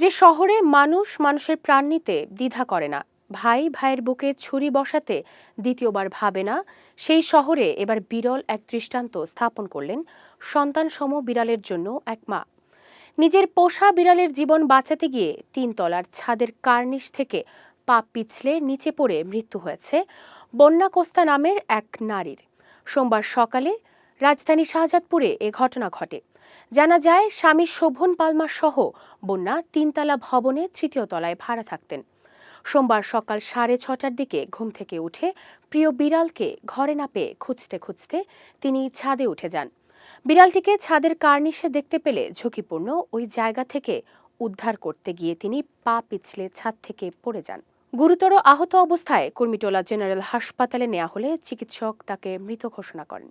যে শহরে মানুষ মানুষের প্রাণ নিতে দ্বিধা করে না, ভাই ভাইয়ের বুকে ছুরি বসাতে দ্বিতীয়বার ভাবে না, সেই শহরে এবার বিরল এক দৃষ্টান্ত স্থাপন করলেন সন্তানসম বিড়ালের জন্য এক মা। নিজের পোষা বিড়ালের জীবন বাঁচাতে গিয়ে ৩ তলার ছাদের কার্নিশ থেকে পা পিছলে নিচে পড়ে মৃত্যু হয়েছে বন্যা কোস্তা নামের এক নারীর। সোমবার সকালে রাজধানী শাহজাদপুরে এ ঘটনা ঘটে। জানা যায়, স্বামী শোভন পালমা সহ বন্যা ৩ তলা ভবনে ৩য় তলায় ভাড়া থাকতেন। সোমবার সকাল 6:30টার দিকে ঘুম থেকে উঠে প্রিয় বিড়ালকে ঘরে না পেয়ে খুঁজতে খুঁজতে তিনি ছাদে উঠে যান। বিড়ালটিকে ছাদের কার্নিশে দেখতে পেলে ঝুঁকিপূর্ণ ওই জায়গা থেকে উদ্ধার করতে গিয়ে তিনি পা পিছলে ছাদ থেকে পড়ে যান। গুরুতর আহত অবস্থায় কুর্মিটোলা জেনারেল হাসপাতালে নেওয়া হলে চিকিৎসক তাকে মৃত ঘোষণা করেন।